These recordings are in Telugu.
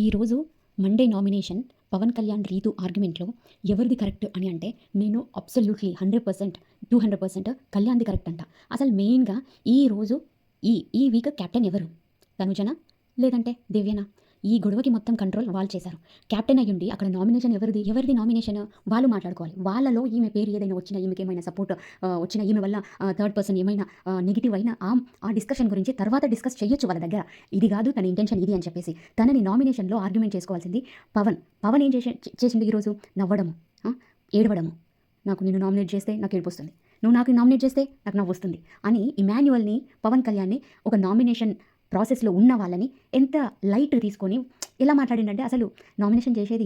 ఈరోజు మండే నామినేషన్ పవన్ కళ్యాణ్ రీతు ఆర్గ్యుమెంట్లో ఎవరిది కరెక్ట్ అని అంటే నేను అబ్సల్యూట్లీ 100% 200% కళ్యాణ్ది కరెక్ట్ అంట. అసలు మెయిన్గా ఈరోజు ఈ ఈ వీక్ కెప్టెన్ ఎవరు? తనుజనా లేదంటే దివ్యనా? ఈ గొడవకి మొత్తం కంట్రోల్ వాళ్ళు చేశారు. కెప్టెన్ అయ్యుండి అక్కడ నామినేషన్ ఎవరిది నామినేషన్ వాళ్ళు మాట్లాడుకోవాలి. వాళ్ళలో ఈమె పేరు ఏదైనా వచ్చినా, ఈమెకి ఏమైనా సపోర్ట్ వచ్చినా, ఈమె వల్ల థర్డ్ పర్సన్ ఏమైనా నెగిటివ్ అయినా ఆ డిస్కషన్ గురించి తర్వాత డిస్కస్ చేయొచ్చు వాళ్ళ దగ్గర. ఇది కాదు తన ఇంటెన్షన్ ఇది అని చెప్పేసి తనని నామినేషన్లో ఆర్గ్యుమెంట్ చేసుకోవాల్సింది పవన్ ఏం చేసిండు ఈరోజు? నవ్వడము, ఏడవడము. నాకు నిన్ను నామినేట్ చేస్తే నాకు ఏడుపొస్తుంది, నువ్వు నాకు నామినేట్ చేస్తే నాకు నవ్వు వస్తుంది అని ఇమాన్యువల్ని, పవన్ కళ్యాణ్ని ఒక నామినేషన్ ప్రాసెస్లో ఉన్న వాళ్ళని ఎంత లైట్ తీసుకొని ఎలా మాట్లాడిండంటే అసలు నామినేషన్ చేసేది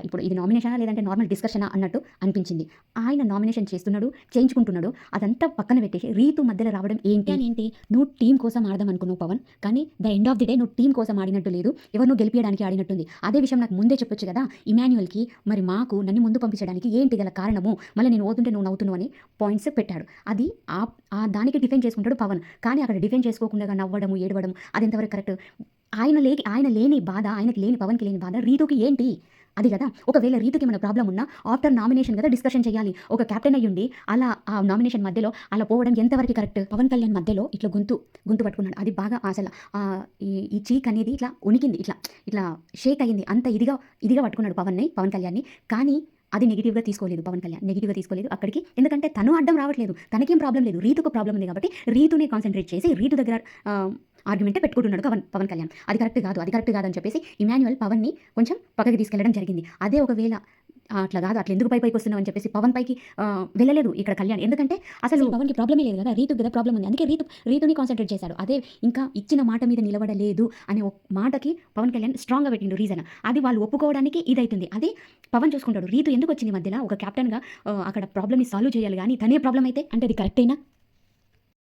ఇప్పుడు ఇది నామినేషనా లేదంటే నార్మల్ డిస్కషనా అన్నట్టు అనిపించింది. ఆయన నామినేషన్ చేస్తున్నాడు, చేయించుకుంటున్నాడు, అదంతా పక్కన పెట్టేసి రీతు మధ్యలో రావడం ఏంటి అని ఏంటి? నువ్వు టీం కోసం ఆడదాం అనుకున్నావు పవన్, కానీ the end of the day నువ్వు టీం కోసం ఆడినట్టు లేదు, ఎవరినో గెలిపించడానికి ఆడినట్టుంది. అదే విషయం నాకు ముందే చెప్పొచ్చు కదా ఇమాన్యువల్కి, మరి మాకు నన్ను ముందు పంపించడానికి ఏంటి గల కారణము, మళ్ళీ నేను ఓతుంటే నువ్వు నవ్వుతున్నావు అని పాయింట్స్ పెట్టాడు. అది ఆ దానికి డిఫెండ్ చేసుకుంటాడు పవన్, కానీ అక్కడ డిఫెండ్ చేసుకోకుండా నవ్వడము, ఏడవడం అది ఎంతవరకు కరెక్ట్? ఆయన లేని బాధ, ఆయనకి లేని పవన్కి లేని బాధ రీతుకి ఏంటి? అది కదా. ఒకవేళ రీతుకి ఏమైనా ప్రాబ్లం ఉన్నా ఆఫ్టర్ నామినేషన్ కదా డిస్కషన్ చేయాలి. ఒక కెప్టెన్ అయ్యుండి అలా ఆ నామినేషన్ మధ్యలో అలా పోవడం ఎంతవరకు కరెక్ట్? పవన్ కళ్యాణ్ మధ్యలో ఇట్లా గొంతు పట్టుకున్నాడు. అది బాగా అసలు ఈ చీక్ అనేది ఇట్లా ఉనికింది, ఇట్లా షేక్ అయ్యింది. అంత ఇదిగా పట్టుకున్నాడు పవన్ కళ్యాణ్ని. కానీ అది నెగిటివ్గా తీసుకోలేదు పవన్ కళ్యాణ్, నెగిటివ్గా తీసుకోలేదు అక్కడికి. ఎందుకంటే తను అడ్డం రావట్లేదు, తనకేం ప్రాబ్లం లేదు, రీతుకు ప్రాబ్లం ఉంది కాబట్టి రీతుని కాన్సన్ట్రేట్ చేసి రీతు దగ్గర ఆర్గ్యుమెంటే పెట్టుకుంటున్నాడు పవన్ కళ్యాణ్. అది కరెక్ట్ కాదు అని చెప్పేసి ఇమాన్యువల్ పవన్ని కొంచెం పక్కకి తీసుకెళ్లడం జరిగింది. అదే ఒకవేళ అట్లా కాదు, అట్లా ఎందుకు పైకి వస్తున్నావు అని చెప్పేసి పవన్ పైకి వెళ్ళలేదు ఇక్కడ కళ్యాణ్. ఎందుకంటే అసలు పవన్కి ప్రాబ్లమే లేదు కదా, రీతుకి కదా ప్రాబ్లం ఉంది. అందుకే రీతుని కాన్సన్ట్రేట్ చేశాడు. అదే ఇంకా ఇచ్చిన మాట మీద నిలబడలేదు అనే ఒక మాటకి పవన్ కళ్యాణ్ స్ట్రాంగ్గా పెట్టిండు రీజన్. అది వాళ్ళు ఒప్పుకోవడానికి ఇదైతుంది. అది పవన్ చూసుకుంటాడు. రీతు ఎందుకు వచ్చింది మధ్యలో? ఒక కెప్టెన్గా అక్కడ ప్రాబ్లమ్ని సాల్వ్ చేయాలి, కానీ తనే ప్రాబ్లం అయితే అంటే అది కరెక్టేనా?